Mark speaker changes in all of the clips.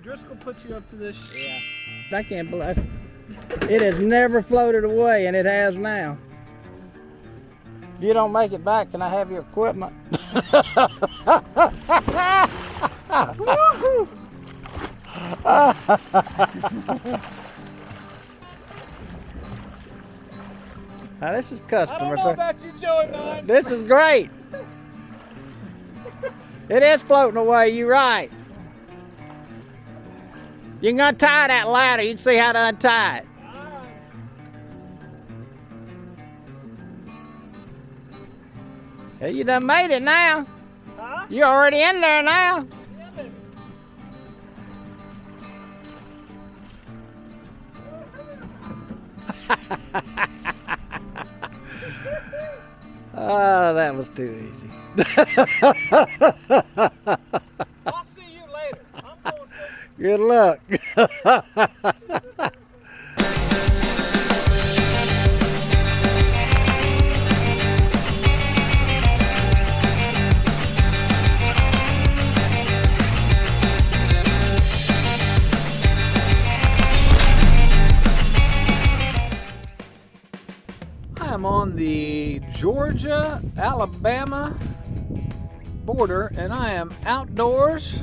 Speaker 1: Driscoll put you up to this?
Speaker 2: Yeah. I can't believe it has never floated away, and it has now. If you don't make it back, can I have your equipment? Now this is customer.
Speaker 1: I don't know about you, Joey, man.
Speaker 2: This is great. It is floating away, you're right. You can untie that ladder. You can see how to untie it. Hey, you done made it now.
Speaker 1: Huh?
Speaker 2: You're already in there now.
Speaker 1: Yeah, baby.
Speaker 2: Oh, that was too easy.
Speaker 1: I'll see you later. I'm going fishing.
Speaker 2: Good luck.
Speaker 1: I'm on the Georgia-Alabama border, and I am outdoors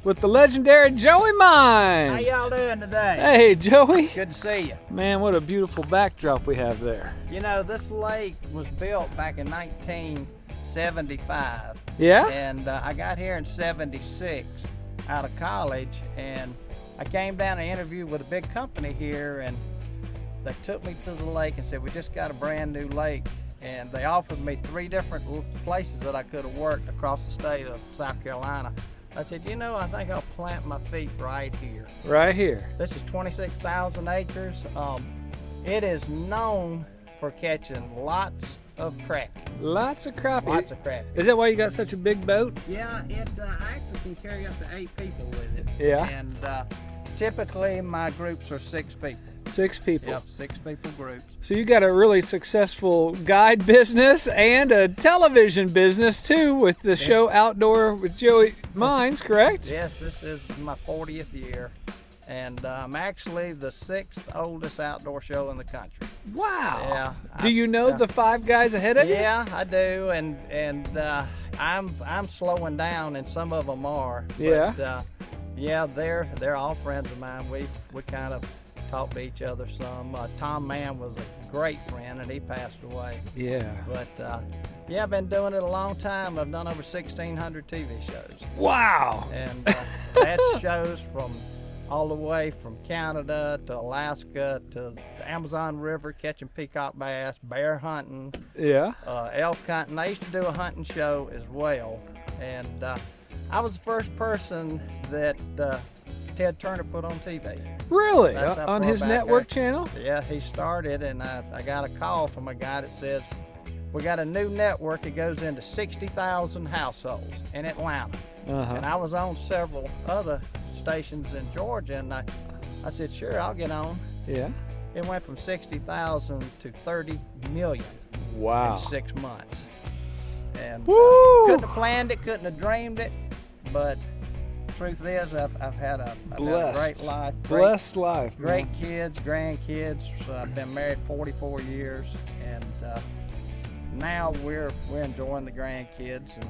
Speaker 1: with the legendary Joey Mines.
Speaker 2: How y'all doing today?
Speaker 1: Hey, Joey.
Speaker 2: Good to see you.
Speaker 1: Man, what a beautiful backdrop we have there.
Speaker 2: You know, this lake was built back in 1975.
Speaker 1: Yeah?
Speaker 2: And I got here in 76 out of college, and I came down and interviewed with a big company here, and they took me to the lake and said, we just got a brand new lake. And they offered me 3 different places that I could have worked across the state of South Carolina. I said, you know, I think I'll plant my feet right here.
Speaker 1: Right here.
Speaker 2: This is 26,000 acres. It is known for catching lots of crappie.
Speaker 1: Lots of crappie.
Speaker 2: Lots of crappie.
Speaker 1: Is that why you got such a big boat?
Speaker 2: Yeah, it actually can carry up to 8 people with it.
Speaker 1: Yeah.
Speaker 2: And typically my groups are 6 people.
Speaker 1: 6 people.
Speaker 2: Yep, 6 people groups.
Speaker 1: So you got a really successful guide business and a television business too with the show Outdoor with Joey Mines, correct?
Speaker 2: Yes, this is my 40th year. And I'm actually the 6th oldest outdoor show in the country.
Speaker 1: Wow.
Speaker 2: Yeah.
Speaker 1: Do you know the 5 guys ahead of you?
Speaker 2: Yeah, I do, and I'm slowing down, and some of them are.
Speaker 1: Yeah.
Speaker 2: But, yeah, they're all friends of mine. We kind of talk to each other some. Tom Mann was a great friend, and he passed away.
Speaker 1: Yeah.
Speaker 2: But yeah, I've been doing it a long time. I've done over 1,600 TV shows,
Speaker 1: Wow.
Speaker 2: and that's shows from all the way from Canada to Alaska to the Amazon River, catching peacock bass, bear hunting,
Speaker 1: Yeah.
Speaker 2: elk hunting. I used to do a hunting show as well, and I was the first person that Ted Turner put on TV.
Speaker 1: Really?
Speaker 2: That's how
Speaker 1: On
Speaker 2: far
Speaker 1: his
Speaker 2: back
Speaker 1: network channel?
Speaker 2: Yeah, he started, and I got a call from a guy that says, we got a new network that goes into 60,000 households in Atlanta.
Speaker 1: Uh-huh.
Speaker 2: And I was on several other stations in Georgia, and I said, sure, I'll get on.
Speaker 1: Yeah.
Speaker 2: It went from 60,000 to 30 million
Speaker 1: Wow.
Speaker 2: in 6 months. And
Speaker 1: Woo!
Speaker 2: couldn't have planned it, couldn't have dreamed it, but truth is, I've had a great life.
Speaker 1: Blessed life.
Speaker 2: Great
Speaker 1: Man.
Speaker 2: kids, grandkids. So I've been married 44 years, and now we're enjoying the grandkids, and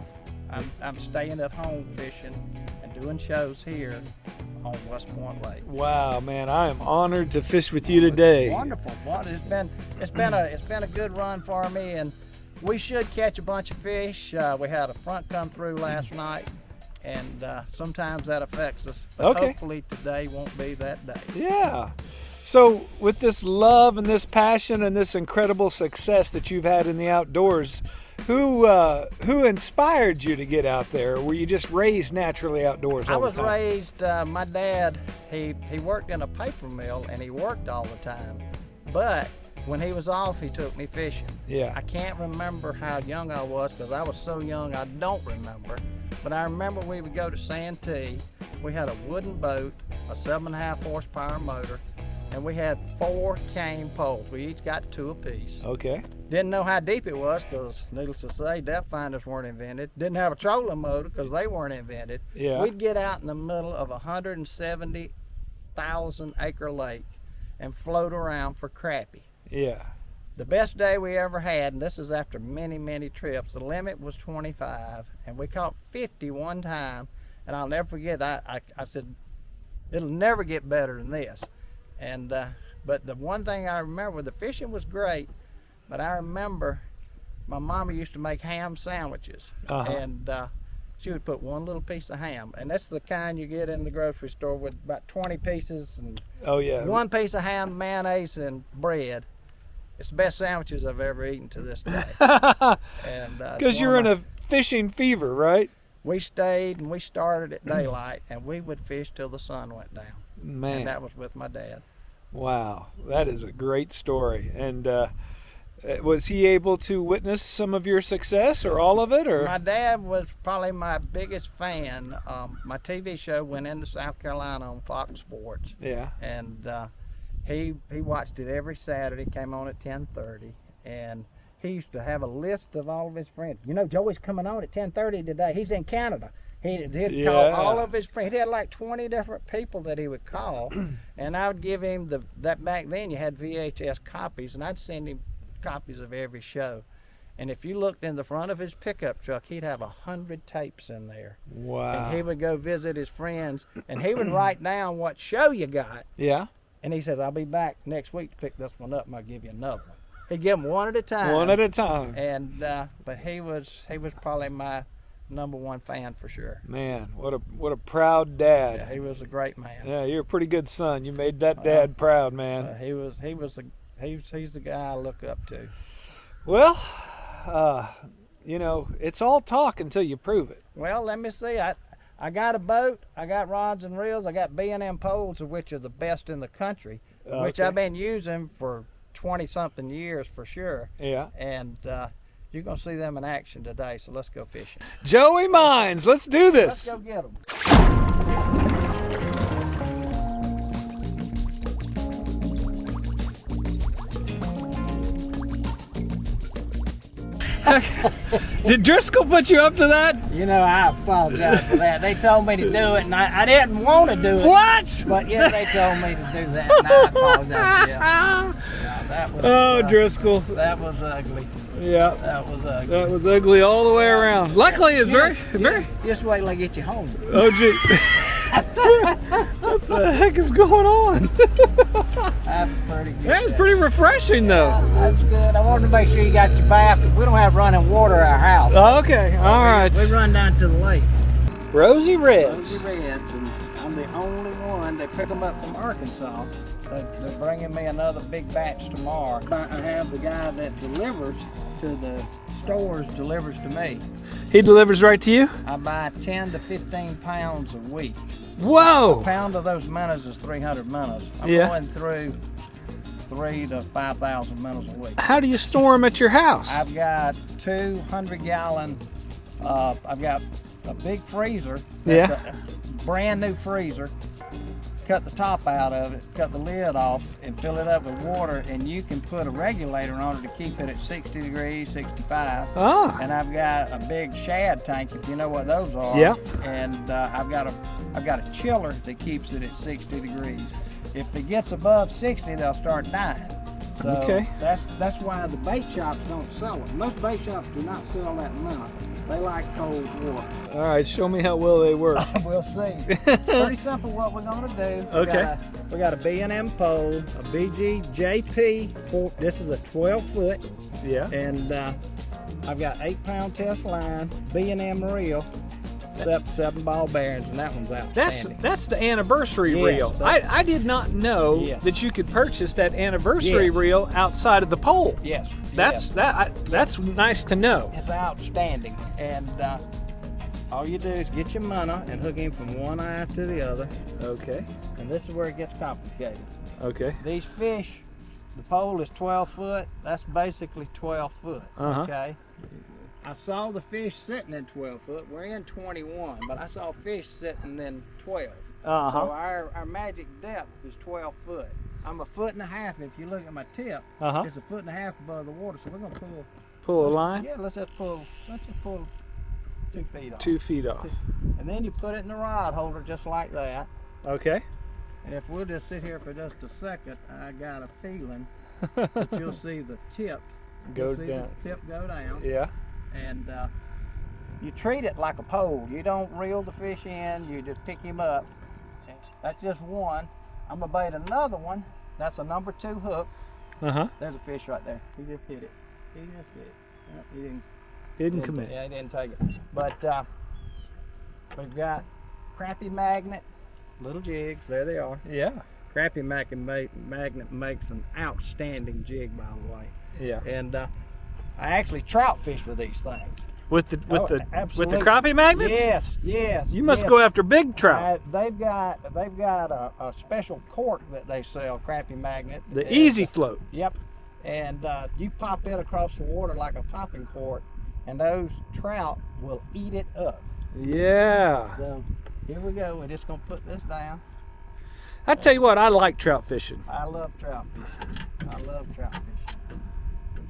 Speaker 2: I'm staying at home fishing and doing shows here on West Point Lake.
Speaker 1: Wow, man, I am honored to fish with you today.
Speaker 2: Wonderful. It's been a good run for me, and we should catch a bunch of fish. We had a front come through last night, and sometimes that affects us. But
Speaker 1: Okay.
Speaker 2: hopefully today won't be that day.
Speaker 1: Yeah. So with this love and this passion and this incredible success that you've had in the outdoors, who inspired you to get out there? Or were you just raised naturally outdoors all
Speaker 2: I was
Speaker 1: the time?
Speaker 2: raised, my dad, he worked in a paper mill, and he worked all the time. But when he was off, he took me fishing.
Speaker 1: Yeah.
Speaker 2: I can't remember how young I was, because I was so young I don't remember. But I remember we would go to Santee. We had a wooden boat, a 7.5 horsepower motor, and we had 4 cane poles. We each got 2 apiece.
Speaker 1: Okay.
Speaker 2: Didn't know how deep it was because, needless to say, depth finders weren't invented. Didn't have a trolling motor because they weren't invented.
Speaker 1: Yeah.
Speaker 2: We'd get out in the middle of a 170,000 acre lake and float around for crappie.
Speaker 1: Yeah.
Speaker 2: The best day we ever had, and this is after many, many trips, the limit was 25, and we caught 50 one time, and I'll never forget, I said, it'll never get better than this. And but the one thing I remember, the fishing was great, but I remember my mama used to make ham sandwiches, and she would put 1 little piece of ham, and that's the kind you get in the grocery store with about 20 pieces, and 1 piece of ham, mayonnaise, and bread. It's the best sandwiches I've ever eaten to this day. And
Speaker 1: because you're in a fishing fever, right?
Speaker 2: We stayed and we started at daylight, and we would fish till the sun went down.
Speaker 1: Man,
Speaker 2: and that was with my dad.
Speaker 1: Wow, that is a great story. And was he able to witness some of your success, or all of it? Or
Speaker 2: my dad was probably my biggest fan. My TV show went into South Carolina on Fox Sports.
Speaker 1: Yeah.
Speaker 2: And he watched it every Saturday. Came on at 10:30, and he used to have a list of all of his friends. You know, Joey's coming on at 10:30 today. He's in Canada. He'd call all of his friends. He had like 20 different people that he would call, and I would give him that back then you had VHS copies, and I'd send him copies of every show. And if you looked in the front of his pickup truck, he'd have 100 tapes in there.
Speaker 1: Wow.
Speaker 2: And he would go visit his friends, and he would write down what show you got.
Speaker 1: Yeah.
Speaker 2: And he says, I'll be back next week to pick this one up, and I'll give you another one. He'd give them one at a time.
Speaker 1: One at a time.
Speaker 2: And but he was probably my #1 fan for sure.
Speaker 1: Man, what a proud dad.
Speaker 2: Yeah, he was a great man.
Speaker 1: Yeah, you're a pretty good son. You made that dad proud, man.
Speaker 2: He's the guy I look up to.
Speaker 1: Well, you know, it's all talk until you prove it.
Speaker 2: Well, let me see. I got a boat. I got rods and reels. I got B&M poles, which are the best in the country, which I've been using for 20-something years for sure.
Speaker 1: Yeah.
Speaker 2: And you're going to see them in action today, so let's go fishing.
Speaker 1: Joey Mines, let's do this.
Speaker 2: Let's go get them.
Speaker 1: Did Driscoll put you up to that?
Speaker 2: You know, I apologize for that. They told me to do it, and I didn't want to do it.
Speaker 1: What?
Speaker 2: But yeah, they told me to do that, and I apologize. Yeah, that was,
Speaker 1: Driscoll.
Speaker 2: That was ugly.
Speaker 1: Yeah.
Speaker 2: That was ugly.
Speaker 1: That was ugly all the way around. Luckily, it's very.
Speaker 2: Just wait till I get you home.
Speaker 1: Oh, gee. What the heck is going on?
Speaker 2: That's pretty good.
Speaker 1: That's pretty refreshing, though.
Speaker 2: Yeah, that's good. I wanted to make sure you got your bath. We don't have running water at our house.
Speaker 1: Okay, all right.
Speaker 2: We run down to the lake.
Speaker 1: Rosy Reds.
Speaker 2: Rosy Reds, and I'm the only one. They pick them up from Arkansas. They're bringing me another big batch tomorrow. I have the guy that delivers to the stores delivers to me.
Speaker 1: He delivers right to you?
Speaker 2: I buy 10 to 15 pounds a week.
Speaker 1: Whoa!
Speaker 2: A pound of those minnows is 300 minnows. I'm going through 3,000 to 5,000 minnows a week.
Speaker 1: How do you store them at your house?
Speaker 2: I've got 200-gallon. I've got a big freezer. That's a brand new freezer. Cut the top out of it, cut the lid off, and fill it up with water, and you can put a regulator on it to keep it at 60 degrees, 65.
Speaker 1: Ah.
Speaker 2: And I've got a big shad tank, if you know what those are.
Speaker 1: Yeah.
Speaker 2: And I've got a chiller that keeps it at 60 degrees. If it gets above 60, they'll start dying. So that's why the bait shops don't sell them. Most bait shops do not sell that minnow. They like cold water.
Speaker 1: All right, show me how well they work.
Speaker 2: We'll see. Pretty simple what we're going to do. We got a B&M pole, a BG-JP. This is a 12-foot.
Speaker 1: Yeah.
Speaker 2: And I've got 8-pound test line, B&M reel, 7 ball bearings, and that one's outstanding.
Speaker 1: That's the anniversary reel. I did not know that you could purchase that anniversary reel outside of the pole.
Speaker 2: Yes.
Speaker 1: That's nice to know.
Speaker 2: It's outstanding. And all you do is get your minnow and hook him from one eye to the other.
Speaker 1: Okay.
Speaker 2: And this is where it gets complicated.
Speaker 1: Okay.
Speaker 2: These fish, the pole is 12 foot. That's basically 12 foot. Okay. I saw the fish sitting in 12 foot. We're in 21, but I saw fish sitting in 12. So our magic depth is 12 foot. I'm 1.5 foot. If you look at my tip, it's 1.5 foot above the water. So we're gonna
Speaker 1: pull a line.
Speaker 2: Yeah, let's just pull 2 feet off.
Speaker 1: 2 feet off.
Speaker 2: And then you put it in the rod holder just like that.
Speaker 1: Okay.
Speaker 2: And if we'll just sit here for just a second, I got a feeling that you'll see the tip
Speaker 1: go down.
Speaker 2: The tip go down.
Speaker 1: Yeah.
Speaker 2: And you treat it like a pole. You don't reel the fish in. You just pick him up. That's just one. I'm gonna bait another one. That's a number 2 hook. There's a fish right there. He just hit it. He just hit it. Yep, he
Speaker 1: didn't commit.
Speaker 2: Yeah, he didn't take it. But we've got Crappie magnet, little jigs. There they are.
Speaker 1: Yeah.
Speaker 2: Crappie magnet makes an outstanding jig, by the way.
Speaker 1: Yeah.
Speaker 2: And I actually trout fish with these things.
Speaker 1: With the
Speaker 2: absolutely.
Speaker 1: crappie magnets?
Speaker 2: Yes.
Speaker 1: You must go after big trout.
Speaker 2: They've got a special cork that they sell, Crappie magnet.
Speaker 1: The easy float.
Speaker 2: Yep. And you pop it across the water like a popping cork, and those trout will eat it up.
Speaker 1: Yeah.
Speaker 2: So here we go. We're just gonna put this down.
Speaker 1: I tell you what, I like trout fishing.
Speaker 2: I love trout fishing. I love trout fishing.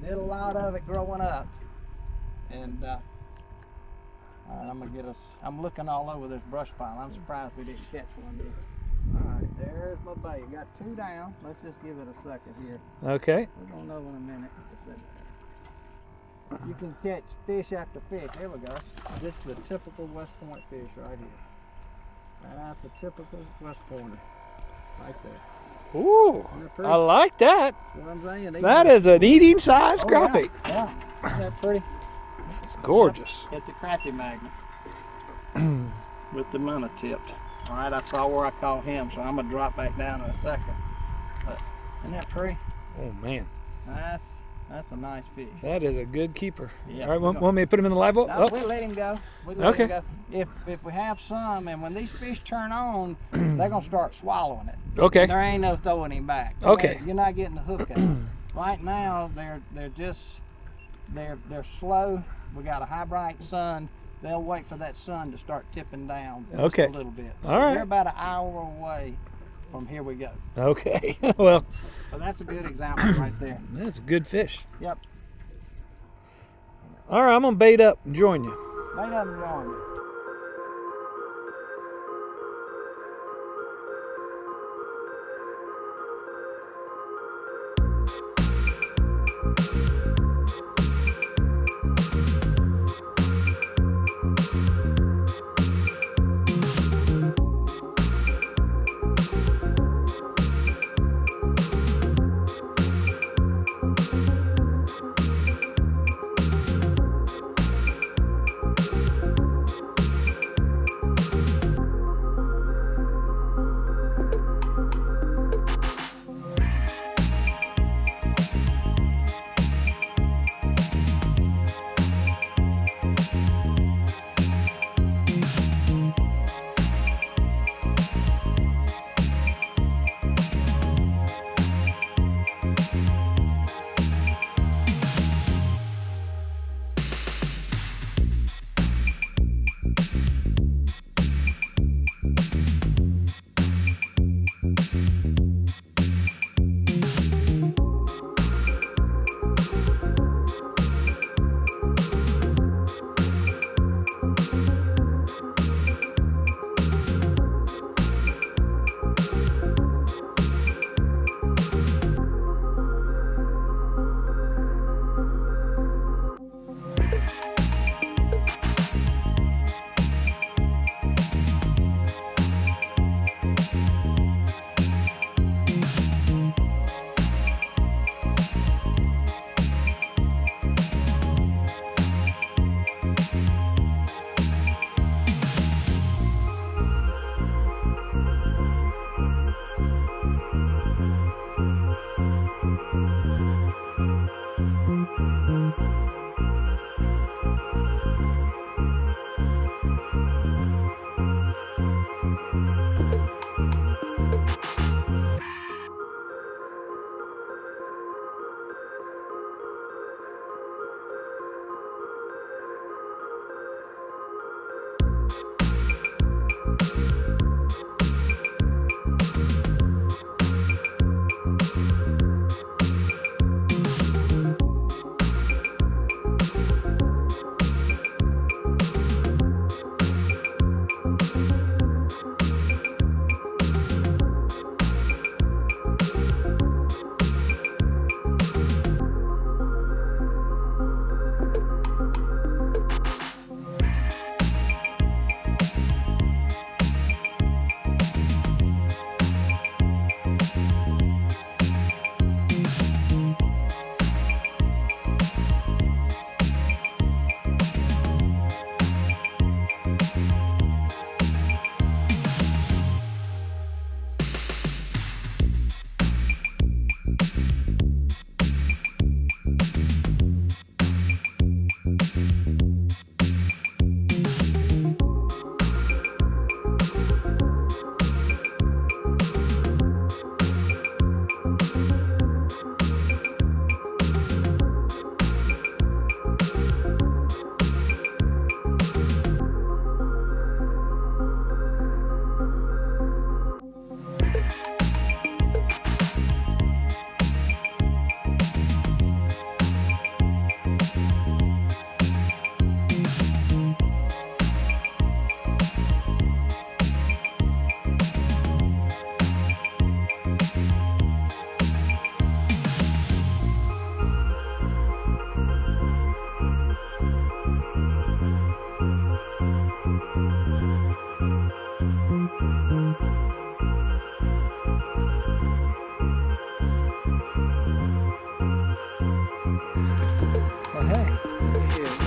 Speaker 2: Did a lot of it growing up, and I'm looking all over this brush pile. I'm surprised we didn't catch one yet. All right, there's my bait. Got 2 down. Let's just give it a second here.
Speaker 1: Okay.
Speaker 2: We're gonna know in a minute. You can catch fish after fish. There we go. This is the typical West Point fish right here. That's a typical West Pointer right there.
Speaker 1: Ooh, I like that.
Speaker 2: That's what I'm saying.
Speaker 1: That is an eating size crappie.
Speaker 2: Yeah. Isn't that pretty?
Speaker 1: It's gorgeous.
Speaker 2: Get the Crappie magnet with the minnow tipped. All right, I saw where I caught him, so I'm gonna drop back down in a second. But isn't that pretty?
Speaker 1: Oh man,
Speaker 2: that's a nice fish.
Speaker 1: that is a good keeper.
Speaker 2: Yeah,
Speaker 1: All right, want me to put him in the live well?
Speaker 2: No, we'll let him go. Let him go. If we have some, and when these fish turn on, they're gonna start swallowing it.
Speaker 1: Okay.
Speaker 2: And there ain't no throwing him back.
Speaker 1: Okay.
Speaker 2: You're not getting the hook out. Right now, they're slow. We got a high bright sun. They'll wait for that sun to start tipping down just a little bit. So
Speaker 1: all right.
Speaker 2: We're about an hour away from here we go.
Speaker 1: Okay. Well.
Speaker 2: So that's a good example right there.
Speaker 1: That's a good fish.
Speaker 2: Yep.
Speaker 1: All right, I'm gonna bait up and join you.
Speaker 2: Bait up and join you.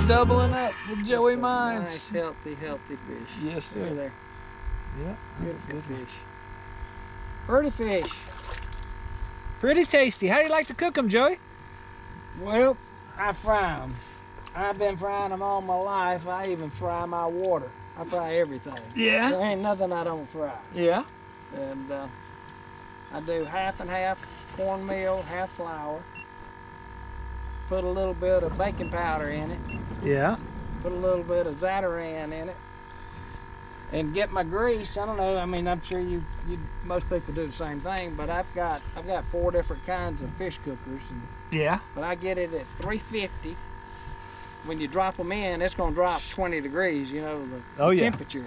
Speaker 1: doubling up with Joey
Speaker 2: Just a
Speaker 1: Mines.
Speaker 2: Nice, healthy fish.
Speaker 1: Yes, sir.
Speaker 2: Right there.
Speaker 1: Yeah.
Speaker 2: Beautiful fish. Pretty fish.
Speaker 1: Pretty tasty. How do you like to cook them, Joey?
Speaker 2: Well, I fry them. I've been frying them all my life. I even fry my water. I fry everything.
Speaker 1: Yeah.
Speaker 2: There ain't nothing I don't fry.
Speaker 1: Yeah.
Speaker 2: And I do half and half cornmeal, half flour. Put a little bit of baking powder in it.
Speaker 1: Yeah.
Speaker 2: Put a little bit of Zatarain in it. And get my grease. I don't know. I mean, I'm sure you most people do the same thing, but I've got 4 different kinds of fish cookers.
Speaker 1: Yeah.
Speaker 2: But I get it at 350. When you drop them in, it's going to drop 20 degrees, you know, the temperature.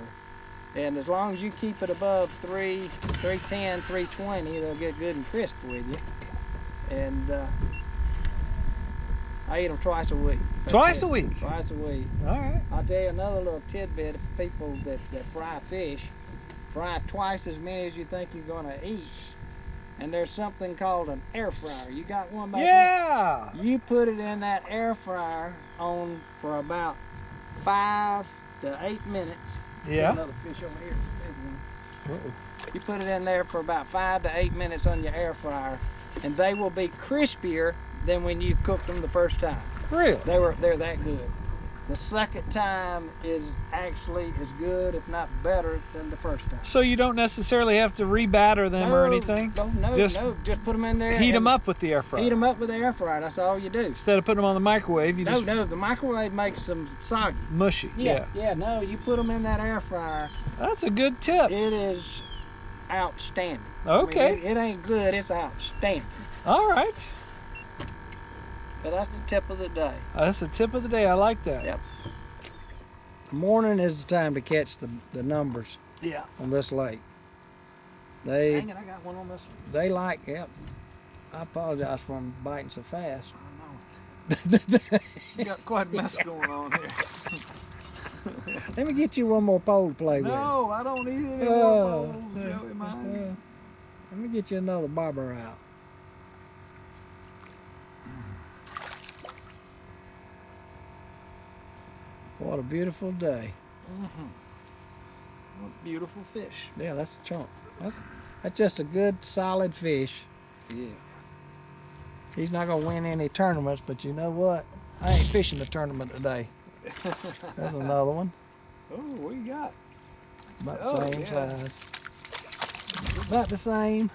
Speaker 2: And as long as you keep it above 310, 320, they'll get good and crisp with you. And I eat them twice a week.
Speaker 1: Twice a week?
Speaker 2: Twice a week.
Speaker 1: All right.
Speaker 2: I'll tell you another little tidbit of people that fry fish. Fry twice as many as you think you're going to eat. And there's something called an air fryer. You got one back
Speaker 1: Yeah.
Speaker 2: there? You put it in that air fryer on for about 5 to 8 minutes.
Speaker 1: Yeah.
Speaker 2: Another fish over here.
Speaker 1: Uh-oh.
Speaker 2: You put it in there for about 5 to 8 minutes on your air fryer, and they will be crispier than when you cooked them the first time.
Speaker 1: Really?
Speaker 2: They're that good. The second time is actually as good, if not better, than the first time.
Speaker 1: So you don't necessarily have to rebatter them or anything?
Speaker 2: No, just put them in there.
Speaker 1: Heat them up with the air fryer.
Speaker 2: Heat them up with the air fryer. That's all you do.
Speaker 1: Instead of putting them on the microwave, you just...
Speaker 2: No, the microwave makes them soggy.
Speaker 1: Mushy, yeah.
Speaker 2: No, you put them in that air fryer.
Speaker 1: That's a good tip.
Speaker 2: It is outstanding.
Speaker 1: Okay.
Speaker 2: I mean, it ain't good, it's outstanding.
Speaker 1: All right.
Speaker 2: But that's the tip of the day.
Speaker 1: That's the tip of the day. I like that.
Speaker 2: Yep. Morning is the time to catch the numbers.
Speaker 1: Yeah.
Speaker 2: On this lake.
Speaker 1: Dang it, I got one on this one.
Speaker 2: They like, yep. I apologize for them biting so fast.
Speaker 1: I know. You got quite a mess going on here.
Speaker 2: Let me get you one more pole to play with.
Speaker 1: No, I don't need any more bowls, Joey Mines.
Speaker 2: Let me get you another bobber out. What a beautiful day.
Speaker 1: What beautiful fish.
Speaker 2: Yeah, that's a chunk. That's just a good, solid fish.
Speaker 1: Yeah.
Speaker 2: He's not going to win any tournaments, but you know what? I ain't fishing the tournament today. There's another one.
Speaker 1: Oh, what you got?
Speaker 2: About the same size. About the same.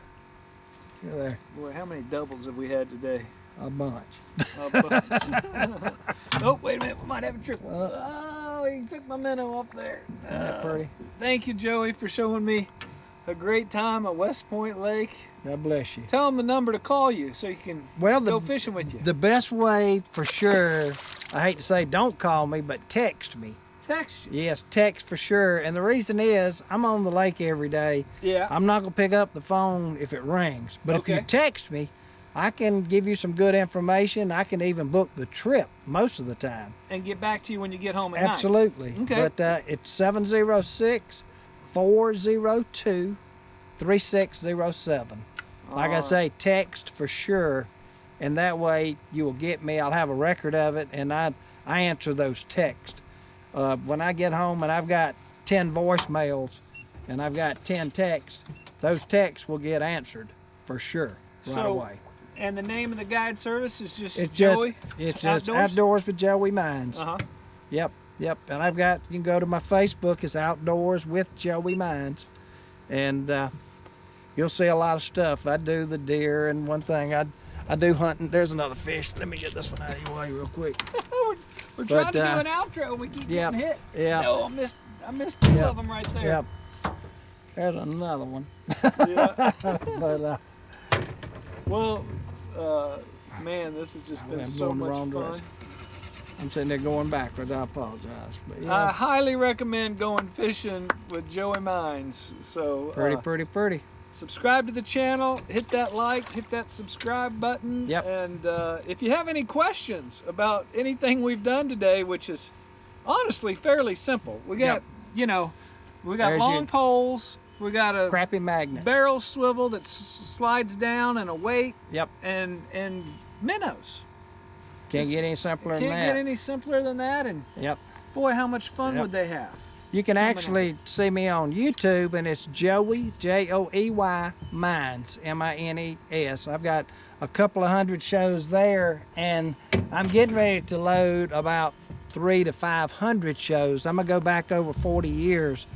Speaker 2: Here there.
Speaker 1: Boy, how many doubles have we had today?
Speaker 2: A bunch.
Speaker 1: A bunch. Oh, wait a minute. We might have a triple. Oh, he took my minnow off there.
Speaker 2: Isn't that pretty?
Speaker 1: Thank you, Joey, for showing me a great time at West Point Lake.
Speaker 2: God bless you.
Speaker 1: Tell them the number to call you so you can go fishing with you.
Speaker 2: The best way for sure, I hate to say don't call me, but text me.
Speaker 1: Text you?
Speaker 2: Yes, text for sure. And the reason is I'm on the lake every day.
Speaker 1: Yeah.
Speaker 2: I'm not going to pick up the phone if it rings. But if you text me, I can give you some good information. I can even book the trip most of the time.
Speaker 1: And get back to you when you get home at
Speaker 2: Absolutely.
Speaker 1: night. Okay.
Speaker 2: But it's 706-402-3607. Like I say, text for sure. And that way you will get me. I'll have a record of it, and I answer those texts. When I get home and I've got 10 voicemails and I've got 10 texts, those texts will get answered for sure right away.
Speaker 1: And the name of the guide service is just
Speaker 2: It's
Speaker 1: Joey?
Speaker 2: just Outdoors with Joey Mines.
Speaker 1: Uh-huh.
Speaker 2: Yep. And I've got, you can go to my Facebook, it's Outdoors with Joey Mines. And you'll see a lot of stuff. I do the deer, and one thing I do hunting. There's another fish. Let me get this one out of your way real quick.
Speaker 1: We're trying to do an outro and we keep getting hit.
Speaker 2: Yeah.
Speaker 1: No, I missed two of them right there.
Speaker 2: Yep. There's another one.
Speaker 1: Yeah.
Speaker 2: But
Speaker 1: well, man, this has just been so much fun.
Speaker 2: Direction. I'm sitting there going backwards. I apologize. But yeah.
Speaker 1: I highly recommend going fishing with Joey Mines. So
Speaker 2: pretty.
Speaker 1: Subscribe to the channel, hit that like, hit that subscribe button.
Speaker 2: Yep.
Speaker 1: And if you have any questions about anything we've done today, which is honestly fairly simple, we got we got
Speaker 2: There's
Speaker 1: long poles. We got a
Speaker 2: crappie magnet,
Speaker 1: barrel swivel that slides down, and a weight.
Speaker 2: Yep.
Speaker 1: And minnows.
Speaker 2: Can't get any simpler than that.
Speaker 1: Can't get any simpler than that. And
Speaker 2: Yep.
Speaker 1: boy, how much fun would they have?
Speaker 2: You can actually see me on YouTube, and it's Joey, Joey Mines, Mines. I've got a couple of hundred shows there, and I'm getting ready to load about 300 to 500 shows. I'm gonna go back over 40 years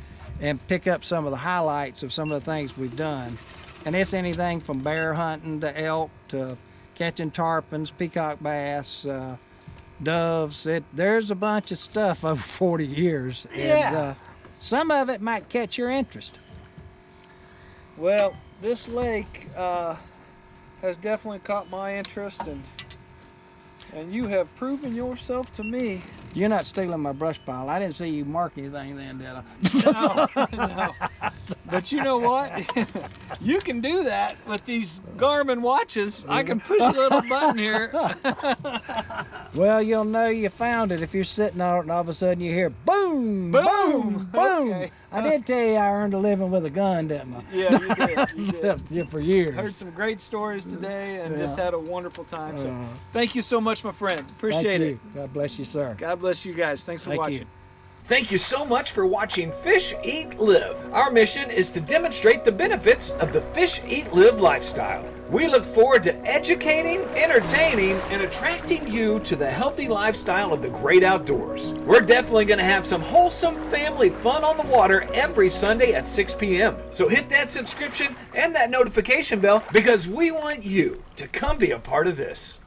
Speaker 2: and pick up some of the highlights of some of the things we've done. And it's anything from bear hunting to elk to catching tarpons, peacock bass, doves. There's a bunch of stuff over 40 years.
Speaker 1: Yeah.
Speaker 2: And, some of it might catch your interest.
Speaker 1: Well, this lake has definitely caught my interest, and you have proven yourself to me.
Speaker 2: You're not stealing my brush pile. I didn't see you mark anything then, did I?
Speaker 1: No. But you know what? You can do that with these Garmin watches. I can push a little button here.
Speaker 2: Well, you'll know you found it if you're sitting on it and all of a sudden you hear boom, boom, boom.
Speaker 1: Okay.
Speaker 2: I did tell you I earned a living with a gun, didn't I?
Speaker 1: Yeah, you did. You did.
Speaker 2: Yeah, for years.
Speaker 1: Heard some great stories today and just
Speaker 2: Yeah.
Speaker 1: had a wonderful time. So thank you so much, my friend. Appreciate
Speaker 2: Thank
Speaker 1: it.
Speaker 2: you. God bless you, sir.
Speaker 1: God bless you guys. Thanks for
Speaker 2: Thank
Speaker 1: watching.
Speaker 2: you.
Speaker 3: Thank you so much for watching Fish, Eat, Live. Our mission is to demonstrate the benefits of the Fish, Eat, Live lifestyle. We look forward to educating, entertaining, and attracting you to the healthy lifestyle of the great outdoors. We're definitely going to have some wholesome family fun on the water every Sunday at 6 p.m. So hit that subscription and that notification bell because we want you to come be a part of this.